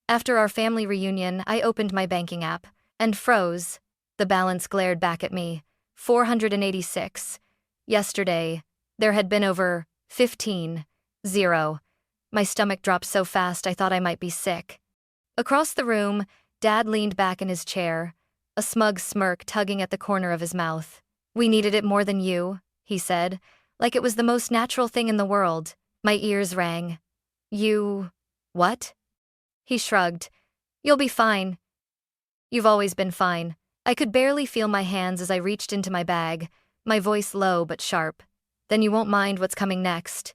After our family reunion, I opened my banking app and froze. The balance glared back at me. 486. Yesterday, there had been over 15. Zero. My stomach dropped so fast I thought I might be sick. Across the room, Dad leaned back in his chair, a smug smirk tugging at the corner of his mouth. "We needed it more than you," he said, like it was the most natural thing in the world. My ears rang. "You... what?" He shrugged. "You'll be fine. You've always been fine." I could barely feel my hands as I reached into my bag, my voice low but sharp. "Then you won't mind what's coming next."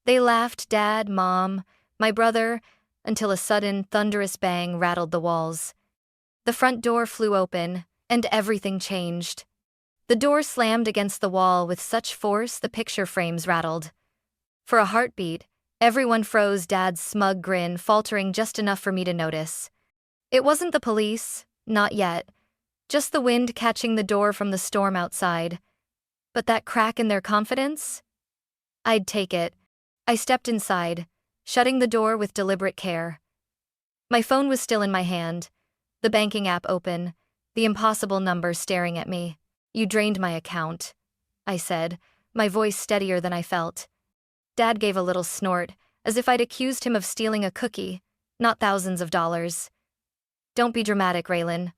They laughed, Dad, Mom, my brother, until a sudden, thunderous bang rattled the walls. The front door flew open, and everything changed. The door slammed against the wall with such force the picture frames rattled. For a heartbeat, everyone froze, Dad's smug grin faltering just enough for me to notice. It wasn't the police, not yet. Just the wind catching the door from the storm outside. But that crack in their confidence? I'd take it. I stepped inside, shutting the door with deliberate care. My phone was still in my hand, the banking app open, the impossible number staring at me. "You drained my account," I said, my voice steadier than I felt. Dad gave a little snort, as if I'd accused him of stealing a cookie, not thousands of dollars. "Don't be dramatic, Raelynn.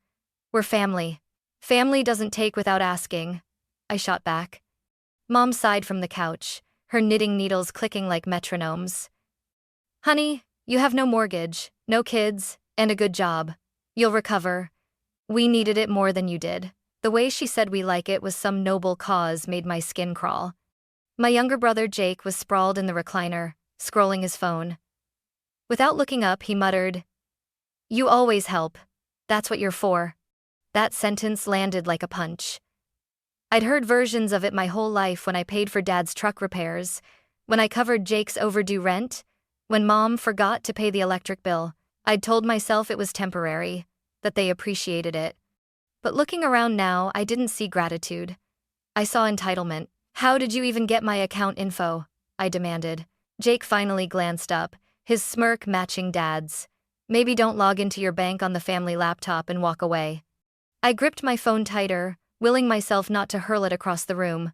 We're family. Family doesn't take without asking," I shot back. Mom sighed from the couch, her knitting needles clicking like metronomes. "Honey, you have no mortgage, no kids, and a good job. You'll recover. We needed it more than you did." The way she said "we like it" was some noble cause made my skin crawl. My younger brother Jake was sprawled in the recliner, scrolling his phone. Without looking up, he muttered, "You always help. That's what you're for." That sentence landed like a punch. I'd heard versions of it my whole life, when I paid for Dad's truck repairs, when I covered Jake's overdue rent, when Mom forgot to pay the electric bill. I'd told myself it was temporary, that they appreciated it. But looking around now, I didn't see gratitude. I saw entitlement. "How did you even get my account info?" I demanded. Jake finally glanced up, his smirk matching Dad's. "Maybe don't log into your bank on the family laptop and walk away." I gripped my phone tighter, willing myself not to hurl it across the room.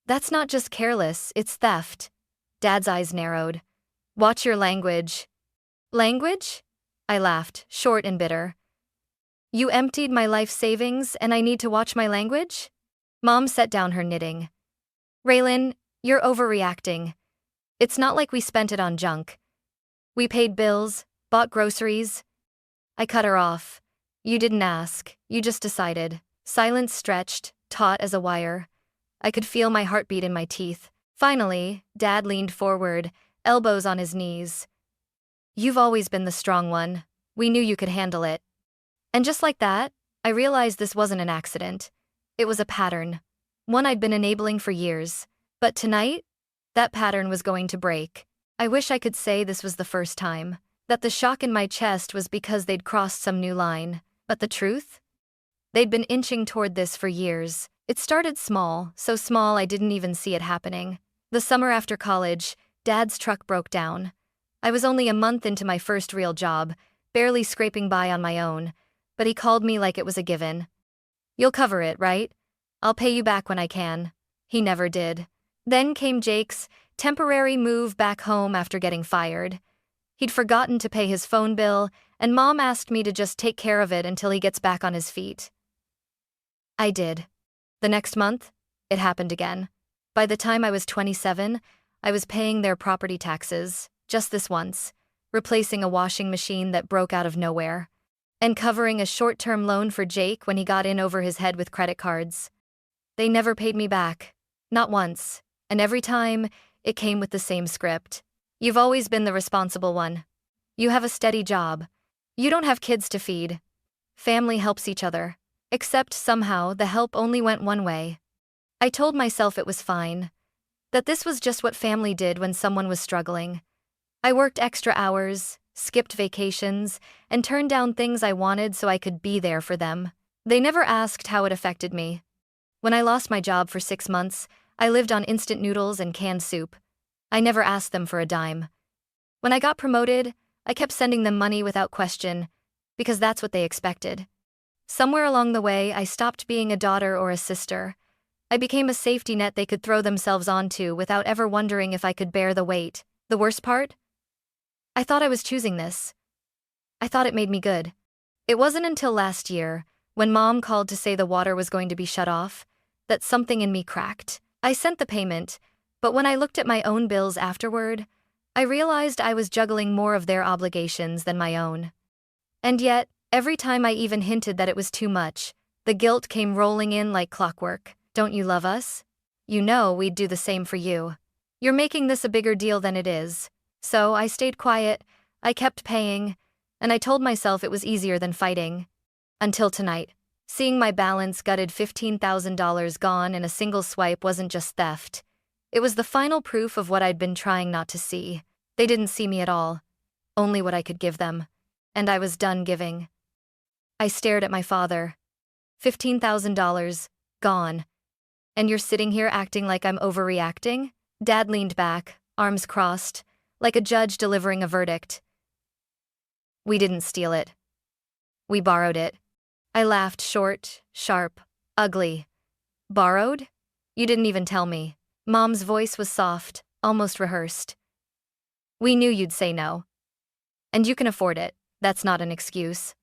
"That's not just careless, it's theft." Dad's eyes narrowed. "Watch your language." "Language?" I laughed, short and bitter. "You emptied my life savings and I need to watch my language?" Mom set down her knitting. "Raelynn, you're overreacting. It's not like we spent it on junk. We paid bills, bought groceries." I cut her off. "You didn't ask, you just decided." Silence stretched, taut as a wire. I could feel my heartbeat in my teeth. Finally, Dad leaned forward, elbows on his knees. "You've always been the strong one. We knew you could handle it." And just like that, I realized this wasn't an accident. It was a pattern, one I'd been enabling for years. But tonight, that pattern was going to break. I wish I could say this was the first time, that the shock in my chest was because they'd crossed some new line. But the truth? They'd been inching toward this for years. It started small, so small I didn't even see it happening. The summer after college, Dad's truck broke down. I was only a month into my first real job, barely scraping by on my own, but he called me like it was a given. "You'll cover it, right? I'll pay you back when I can." He never did. Then came Jake's temporary move back home after getting fired. He'd forgotten to pay his phone bill, and Mom asked me to just take care of it until he gets back on his feet. I did. The next month, it happened again. By the time I was 27, I was paying their property taxes, just this once, replacing a washing machine that broke out of nowhere, and covering a short-term loan for Jake when he got in over his head with credit cards. They never paid me back, not once, and every time, it came with the same script. "You've always been the responsible one. You have a steady job. You don't have kids to feed. Family helps each other." Except somehow the help only went one way. I told myself it was fine, that this was just what family did when someone was struggling. I worked extra hours, skipped vacations, and turned down things I wanted so I could be there for them. They never asked how it affected me. When I lost my job for 6 months, I lived on instant noodles and canned soup. I never asked them for a dime. When I got promoted, I kept sending them money without question, because that's what they expected. Somewhere along the way, I stopped being a daughter or a sister. I became a safety net they could throw themselves onto without ever wondering if I could bear the weight. The worst part? I thought I was choosing this. I thought it made me good. It wasn't until last year, when Mom called to say the water was going to be shut off, that something in me cracked. I sent the payment, but when I looked at my own bills afterward, I realized I was juggling more of their obligations than my own. And yet, every time I even hinted that it was too much, the guilt came rolling in like clockwork. Don't you love us? You know we'd do the same for you. You're making this a bigger deal than it is. So I stayed quiet, I kept paying, and I told myself it was easier than fighting. Until tonight. Seeing my balance gutted $15,000 gone in a single swipe wasn't just theft. It was the final proof of what I'd been trying not to see. They didn't see me at all. Only what I could give them. And I was done giving. I stared at my father. $15,000, gone. And you're sitting here acting like I'm overreacting? Dad leaned back, arms crossed, like a judge delivering a verdict. We didn't steal it. We borrowed it. I laughed, short, sharp, ugly. Borrowed? You didn't even tell me. Mom's voice was soft, almost rehearsed. We knew you'd say no. And you can afford it. That's not an excuse.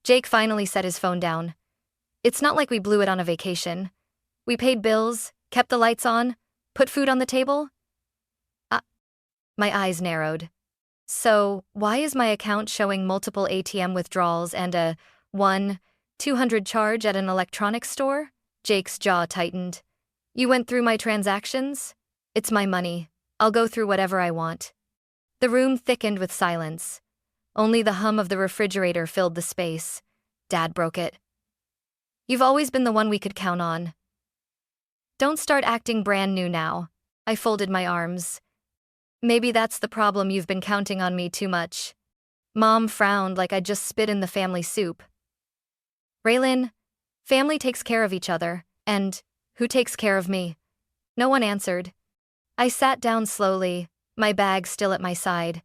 Jake finally set his phone down. It's not like we blew it on a vacation. We paid bills, kept the lights on, put food on the table. My eyes narrowed. So, why is my account showing multiple ATM withdrawals and a 1-200 charge at an electronics store? Jake's jaw tightened. You went through my transactions? It's my money. I'll go through whatever I want. The room thickened with silence. Only the hum of the refrigerator filled the space. Dad broke it. You've always been the one we could count on. Don't start acting brand new now. I folded my arms. Maybe that's the problem, you've been counting on me too much. Mom frowned like I'd just spit in the family soup. Raelynn, family takes care of each other, and who takes care of me? No one answered. I sat down slowly, my bag still at my side.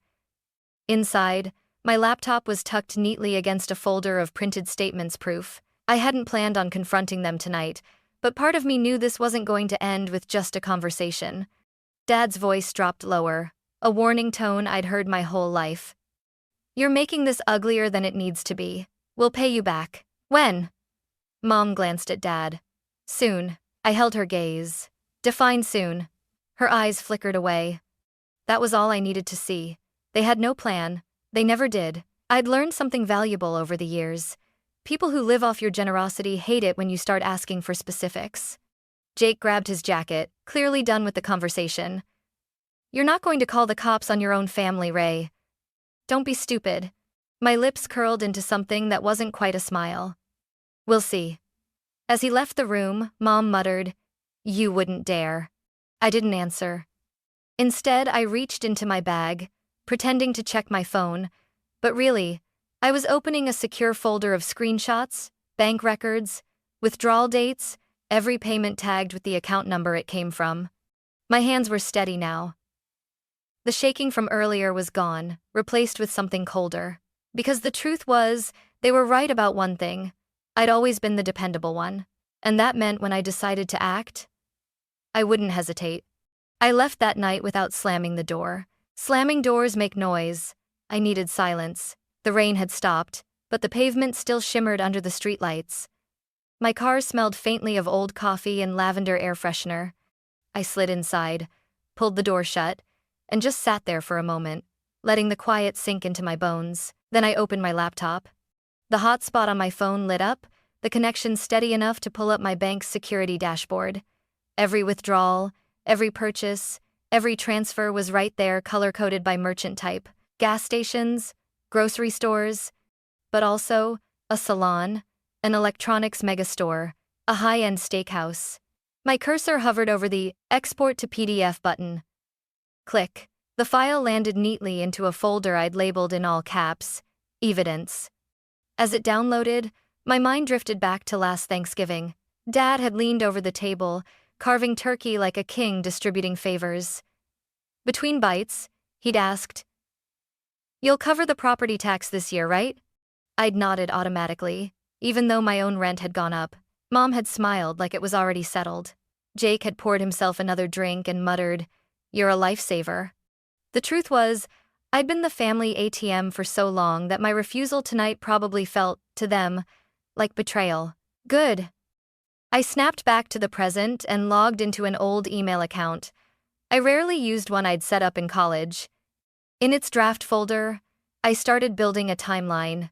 Inside, my laptop was tucked neatly against a folder of printed statements proof. I hadn't planned on confronting them tonight, but part of me knew this wasn't going to end with just a conversation. Dad's voice dropped lower, a warning tone I'd heard my whole life. You're making this uglier than it needs to be. We'll pay you back. When? Mom glanced at Dad. Soon. I held her gaze. Define soon. Her eyes flickered away. That was all I needed to see. They had no plan. They never did. I'd learned something valuable over the years. People who live off your generosity hate it when you start asking for specifics. Jake grabbed his jacket, clearly done with the conversation. You're not going to call the cops on your own family, Ray. Don't be stupid. My lips curled into something that wasn't quite a smile. We'll see. As he left the room, Mom muttered, You wouldn't dare. I didn't answer. Instead, I reached into my bag, pretending to check my phone, but really, I was opening a secure folder of screenshots, bank records, withdrawal dates, every payment tagged with the account number it came from. My hands were steady now. The shaking from earlier was gone, replaced with something colder. Because the truth was, they were right about one thing. I'd always been the dependable one. And that meant when I decided to act, I wouldn't hesitate. I left that night without slamming the door. Slamming doors make noise. I needed silence. The rain had stopped, but the pavement still shimmered under the streetlights. My car smelled faintly of old coffee and lavender air freshener. I slid inside, pulled the door shut, and just sat there for a moment, letting the quiet sink into my bones. Then I opened my laptop. The hotspot on my phone lit up, the connection steady enough to pull up my bank's security dashboard. Every withdrawal, every purchase, every transfer was right there, color-coded by merchant type. Gas stations, grocery stores, but also a salon, an electronics megastore, a high-end steakhouse. My cursor hovered over the Export to PDF button. Click. The file landed neatly into a folder I'd labeled in all caps, Evidence. As it downloaded, my mind drifted back to last Thanksgiving. Dad had leaned over the table, carving turkey like a king distributing favors. Between bites, he'd asked, You'll cover the property tax this year, right? I'd nodded automatically, even though my own rent had gone up. Mom had smiled like it was already settled. Jake had poured himself another drink and muttered, "You're a lifesaver." The truth was, I'd been the family ATM for so long that my refusal tonight probably felt, to them, like betrayal. Good. I snapped back to the present and logged into an old email account. I rarely used one I'd set up in college. In its draft folder, I started building a timeline.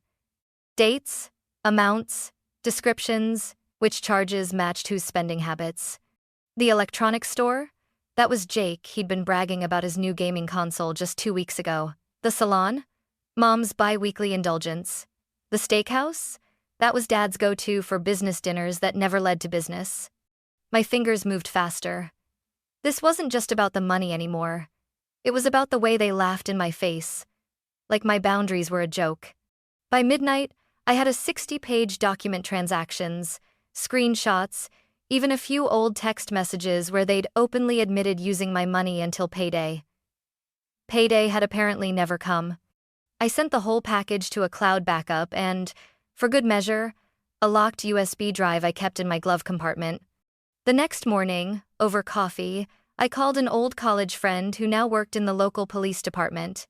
Dates, amounts, descriptions, which charges matched whose spending habits. The electronics store? That was Jake. He'd been bragging about his new gaming console just 2 weeks ago. The salon? Mom's bi-weekly indulgence. The steakhouse? That was Dad's go-to for business dinners that never led to business. My fingers moved faster. This wasn't just about the money anymore. It was about the way they laughed in my face, like my boundaries were a joke. By midnight, I had a 60-page document, transactions, screenshots, even a few old text messages where they'd openly admitted using my money until payday. Payday had apparently never come. I sent the whole package to a cloud backup and, for good measure, a locked USB drive I kept in my glove compartment. The next morning, over coffee, I called an old college friend who now worked in the local police department.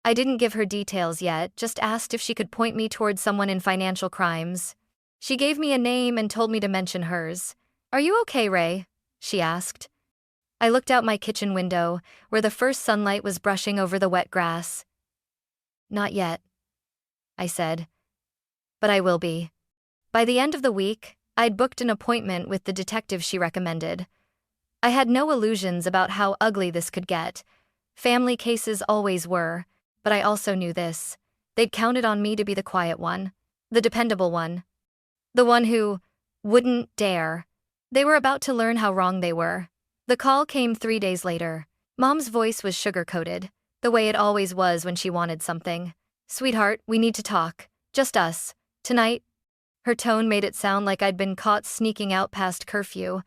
I didn't give her details yet, just asked if she could point me towards someone in financial crimes. She gave me a name and told me to mention hers. "Are you okay, Ray?" she asked. I looked out my kitchen window, where the first sunlight was brushing over the wet grass. "Not yet," I said. "But I will be." By the end of the week, I'd booked an appointment with the detective she recommended. I had no illusions about how ugly this could get. Family cases always were, but I also knew this. They'd counted on me to be the quiet one, the dependable one, the one who wouldn't dare. They were about to learn how wrong they were. The call came 3 days later. Mom's voice was sugar-coated, the way it always was when she wanted something. "Sweetheart, we need to talk. Just us. Tonight." Her tone made it sound like I'd been caught sneaking out past curfew,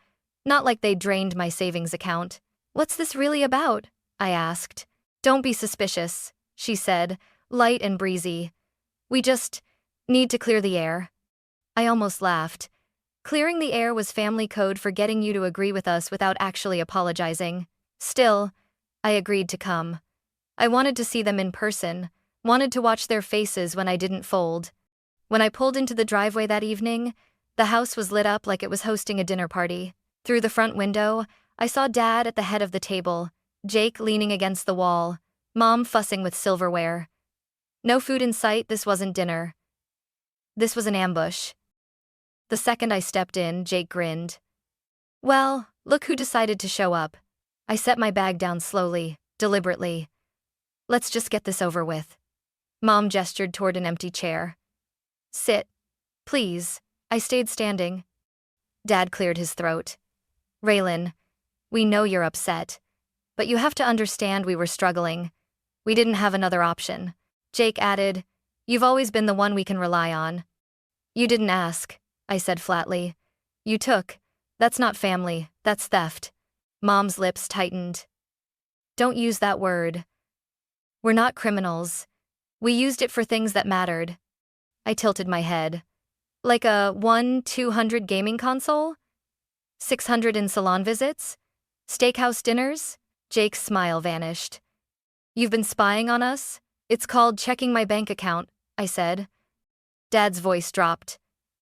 not like they drained my savings account. "What's this really about?" I asked. "Don't be suspicious," she said, light and breezy. "We just need to clear the air." I almost laughed. Clearing the air was family code for getting you to agree with us without actually apologizing. Still, I agreed to come. I wanted to see them in person, wanted to watch their faces when I didn't fold. When I pulled into the driveway that evening, the house was lit up like it was hosting a dinner party. Through the front window, I saw Dad at the head of the table, Jake leaning against the wall, Mom fussing with silverware. No food in sight. This wasn't dinner. This was an ambush. The second I stepped in, Jake grinned. "Well, look who decided to show up." I set my bag down slowly, deliberately. "Let's just get this over with." Mom gestured toward an empty chair. "Sit. Please." I stayed standing. Dad cleared his throat. "Raelynn, we know you're upset, but you have to understand we were struggling. We didn't have another option." Jake added, "You've always been the one we can rely on." "You didn't ask," I said flatly. "You took. That's not family, that's theft." Mom's lips tightened. "Don't use that word. We're not criminals. We used it for things that mattered." I tilted my head. "Like a 1-200 gaming console? 600 in salon visits? Steakhouse dinners?" Jake's smile vanished. "You've been spying on us? It's called checking my bank account," I said. Dad's voice dropped.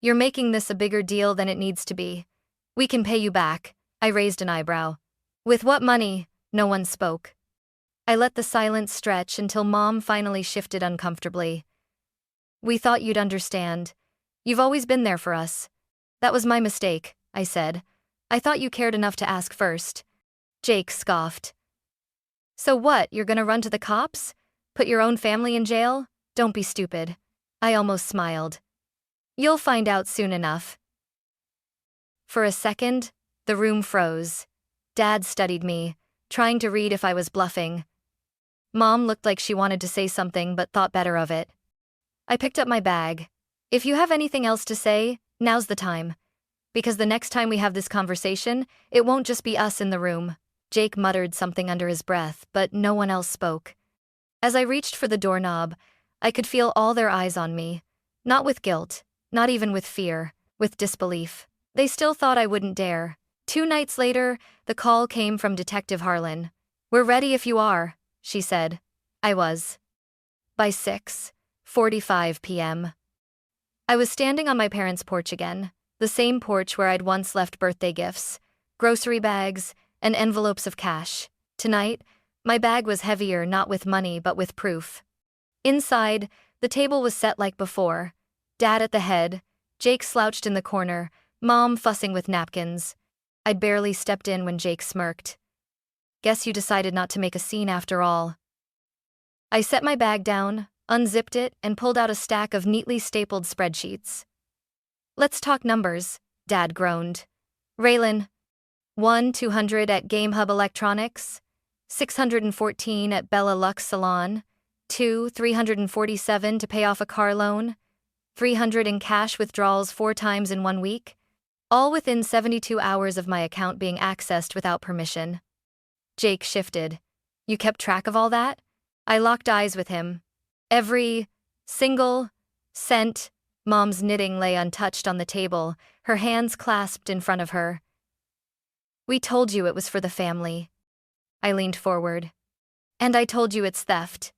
"You're making this a bigger deal than it needs to be. We can pay you back." I raised an eyebrow. "With what money?" No one spoke. I let the silence stretch until Mom finally shifted uncomfortably. "We thought you'd understand. You've always been there for us." "That was my mistake," I said. "I thought you cared enough to ask first." Jake scoffed. "So what, you're gonna run to the cops? Put your own family in jail? Don't be stupid." I almost smiled. "You'll find out soon enough." For a second, the room froze. Dad studied me, trying to read if I was bluffing. Mom looked like she wanted to say something but thought better of it. I picked up my bag. "If you have anything else to say, now's the time. Because the next time we have this conversation, it won't just be us in the room." Jake muttered something under his breath, but no one else spoke. As I reached for the doorknob, I could feel all their eyes on me. Not with guilt, not even with fear, with disbelief. They still thought I wouldn't dare. 2 nights later, the call came from Detective Raelynn. "We're ready if you are," she said. I was. By 6:45 p.m. I was standing on my parents' porch again, the same porch where I'd once left birthday gifts, grocery bags, and envelopes of cash. Tonight, my bag was heavier not with money but with proof. Inside, the table was set like before. Dad at the head, Jake slouched in the corner, Mom fussing with napkins. I'd barely stepped in when Jake smirked. "Guess you decided not to make a scene after all." I set my bag down, unzipped it, and pulled out a stack of neatly stapled spreadsheets. "Let's talk numbers," Dad groaned. "Raelynn, 1,200 at GameHub Electronics, 614 at Bella Lux Salon, 347 to pay off a car loan, 300 in cash withdrawals 4 times in 1 week, all within 72 hours of my account being accessed without permission." Jake shifted. "You kept track of all that?" I locked eyes with him. Every single cent. Mom's knitting lay untouched on the table, her hands clasped in front of her. "We told you it was for the family." I leaned forward. "And I told you it's theft."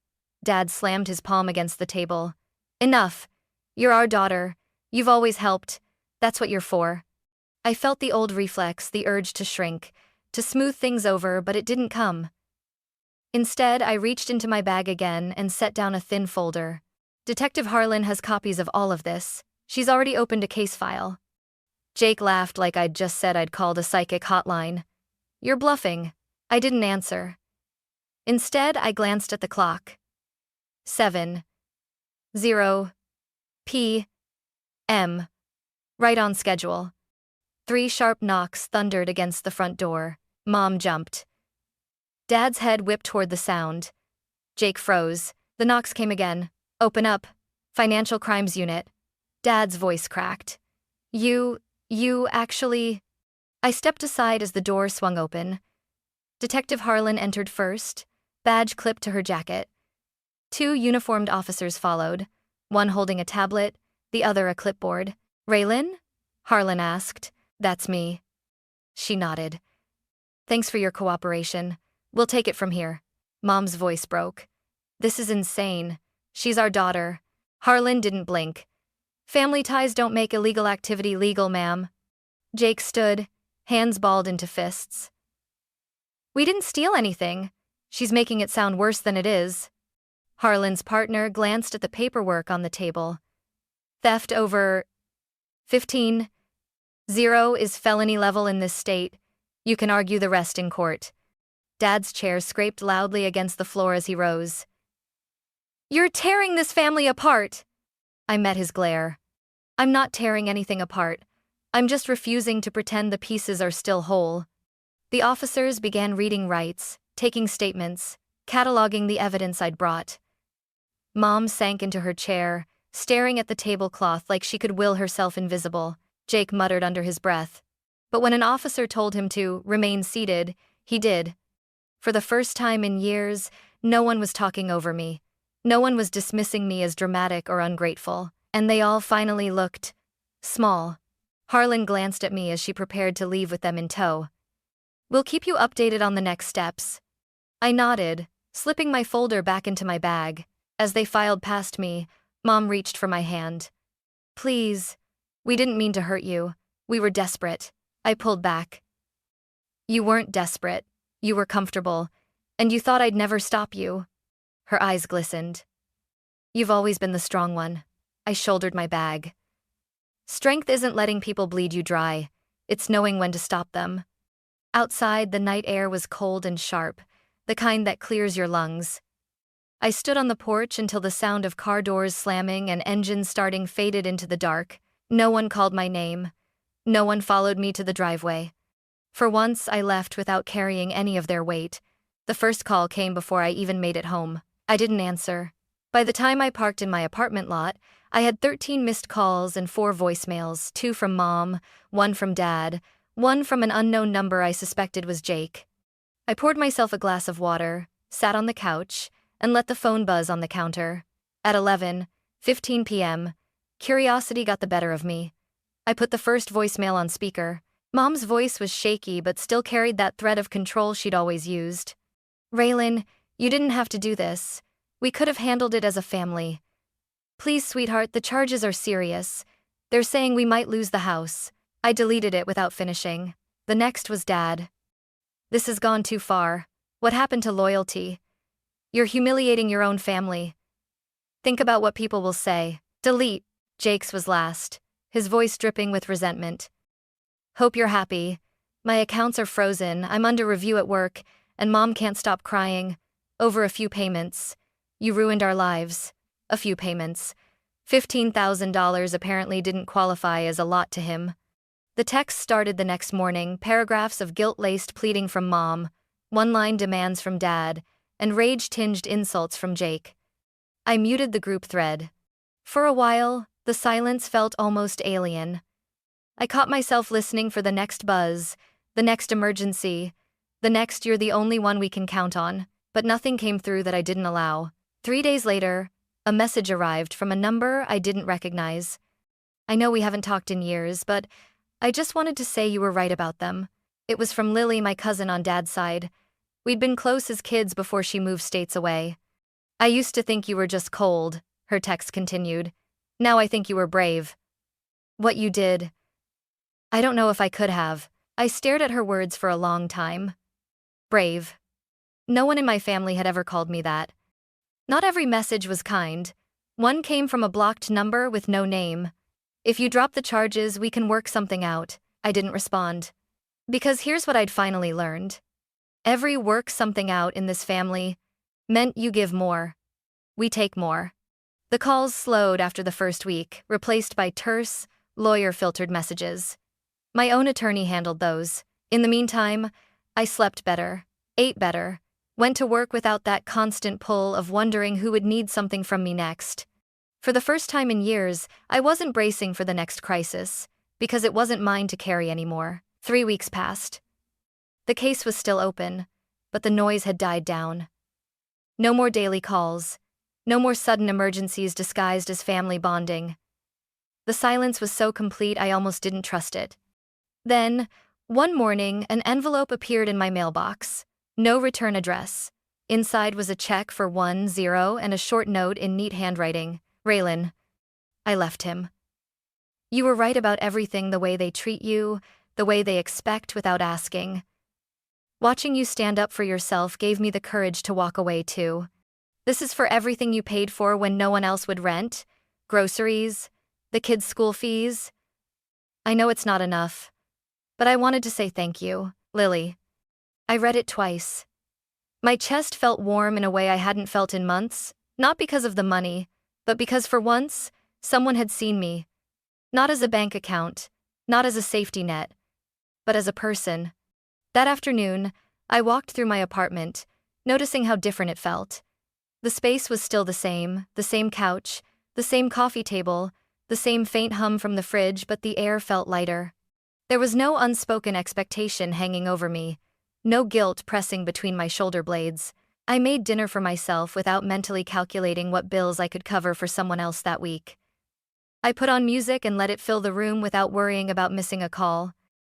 Dad slammed his palm against the table. "Enough. You're our daughter. You've always helped. That's what you're for." I felt the old reflex, the urge to shrink, to smooth things over, but it didn't come. Instead, I reached into my bag again and set down a thin folder. "Detective Raelynn has copies of all of this. She's already opened a case file." Jake laughed like I'd just said I'd called a psychic hotline. "You're bluffing." I didn't answer. Instead, I glanced at the clock. 7:00 p.m. Right on schedule. 3 sharp knocks thundered against the front door. Mom jumped. Dad's head whipped toward the sound. Jake froze. The knocks came again. "Open up. Financial Crimes Unit." Dad's voice cracked. You actually..." I stepped aside as the door swung open. Detective Raelynn entered first, badge clipped to her jacket. 2 uniformed officers followed, one holding a tablet, the other a clipboard. "Raelynn?" Raelynn asked. "That's me." She nodded. "Thanks for your cooperation. We'll take it from here." Mom's voice broke. "This is insane. She's our daughter." Raelynn didn't blink. "Family ties don't make illegal activity legal, ma'am." Jake stood, hands balled into fists. "We didn't steal anything." She's making it sound worse than it is. Raelynn's partner glanced at the paperwork on the table. "Theft over 15. 0 is felony level in this state. You can argue the rest in court." Dad's chair scraped loudly against the floor as he rose. "You're tearing this family apart." I met his glare. "I'm not tearing anything apart. I'm just refusing to pretend the pieces are still whole." The officers began reading rights, taking statements, cataloging the evidence I'd brought. Mom sank into her chair, staring at the tablecloth like she could will herself invisible. Jake muttered under his breath. But when an officer told him to remain seated, he did. For the first time in years, no one was talking over me. No one was dismissing me as dramatic or ungrateful, and they all finally looked small. Raelynn glanced at me as she prepared to leave with them in tow. "We'll keep you updated on the next steps." I nodded, slipping my folder back into my bag. As they filed past me, Mom reached for my hand. "Please. We didn't mean to hurt you. We were desperate." I pulled back. "You weren't desperate. You were comfortable, and you thought I'd never stop you." Her eyes glistened. "You've always been the strong one." I shouldered my bag. "Strength isn't letting people bleed you dry. It's knowing when to stop them." Outside, the night air was cold and sharp, the kind that clears your lungs. I stood on the porch until the sound of car doors slamming and engines starting faded into the dark. No one called my name. No one followed me to the driveway. For once, I left without carrying any of their weight. The first call came before I even made it home. I didn't answer. By the time I parked in my apartment lot, I had 13 missed calls and 4 voicemails, 2 from Mom, 1 from Dad, 1 from an unknown number I suspected was Jake. I poured myself a glass of water, sat on the couch, and let the phone buzz on the counter. At 11:15 p.m., curiosity got the better of me. I put the first voicemail on speaker. Mom's voice was shaky but still carried that thread of control she'd always used. "Raelynn, you didn't have to do this. We could have handled it as a family. Please, sweetheart, the charges are serious. They're saying we might lose the house." I deleted it without finishing. The next was Dad. "This has gone too far. What happened to loyalty? You're humiliating your own family. Think about what people will say." Delete. Jake's was last, his voice dripping with resentment. "Hope you're happy. My accounts are frozen, I'm under review at work, and Mom can't stop crying. Over a few payments. You ruined our lives. A few payments." $15,000 apparently didn't qualify as a lot to him. The text started the next morning, paragraphs of guilt-laced pleading from Mom, one-line demands from Dad, and rage-tinged insults from Jake. I muted the group thread. For a while, the silence felt almost alien. I caught myself listening for the next buzz, the next emergency, the next "you're the only one we can count on," but nothing came through that I didn't allow. 3 days later, a message arrived from a number I didn't recognize. "I know we haven't talked in years, but I just wanted to say you were right about them." It was from Lily, my cousin on Dad's side. We'd been close as kids before she moved states away. "I used to think you were just cold," her text continued. "Now I think you were brave. What you did, I don't know if I could have." I stared at her words for a long time. Brave. No one in my family had ever called me that. Not every message was kind. One came from a blocked number with no name. "If you drop the charges, we can work something out." I didn't respond. Because here's what I'd finally learned. Every "work something out" in this family meant you give more. We take more. The calls slowed after the first week, replaced by terse, lawyer-filtered messages. My own attorney handled those. In the meantime, I slept better, ate better, went to work without that constant pull of wondering who would need something from me next. For the first time in years, I wasn't bracing for the next crisis, because it wasn't mine to carry anymore. 3 weeks passed. The case was still open, but the noise had died down. No more daily calls. No more sudden emergencies disguised as family bonding. The silence was so complete I almost didn't trust it. Then, one morning, an envelope appeared in my mailbox. No return address. Inside was a check for 10 and a short note in neat handwriting. "Raelynn." I left him. "You were right about everything, the way they treat you, the way they expect without asking. Watching you stand up for yourself gave me the courage to walk away too. This is for everything you paid for when no one else would rent, groceries, the kids' school fees. I know it's not enough, but I wanted to say thank you, Lily." I read it twice. My chest felt warm in a way I hadn't felt in months, not because of the money, but because for once, someone had seen me. Not as a bank account, not as a safety net, but as a person. That afternoon, I walked through my apartment, noticing how different it felt. The space was still the same couch, the same coffee table, the same faint hum from the fridge, but the air felt lighter. There was no unspoken expectation hanging over me, no guilt pressing between my shoulder blades. I made dinner for myself without mentally calculating what bills I could cover for someone else that week. I put on music and let it fill the room without worrying about missing a call.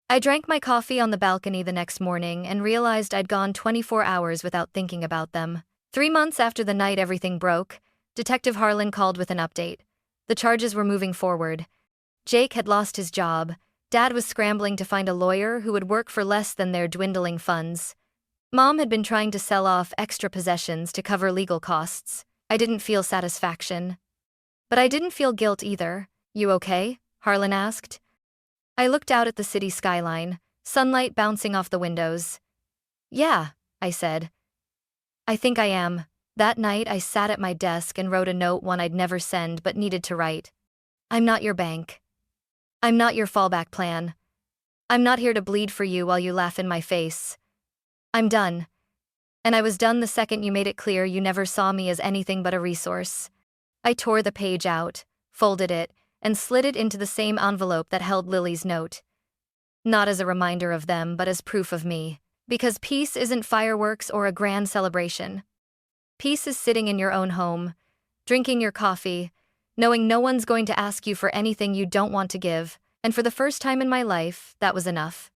I drank my coffee on the balcony the next morning and realized I'd gone 24 hours without thinking about them. 3 months after the night everything broke, Detective Harlan called with an update. The charges were moving forward. Jake had lost his job. Dad was scrambling to find a lawyer who would work for less than their dwindling funds. Mom had been trying to sell off extra possessions to cover legal costs. I didn't feel satisfaction. But I didn't feel guilt either. "You okay?" Harlan asked. I looked out at the city skyline, sunlight bouncing off the windows. "Yeah," I said. "I think I am." That night I sat at my desk and wrote a note, one I'd never send but needed to write. "I'm not your bank. I'm not your fallback plan. I'm not here to bleed for you while you laugh in my face. I'm done. And I was done the second you made it clear you never saw me as anything but a resource." I tore the page out, folded it, and slid it into the same envelope that held Lily's note. Not as a reminder of them, but as proof of me. Because peace isn't fireworks or a grand celebration. Peace is sitting in your own home, drinking your coffee, knowing no one's going to ask you for anything you don't want to give, and for the first time in my life, that was enough.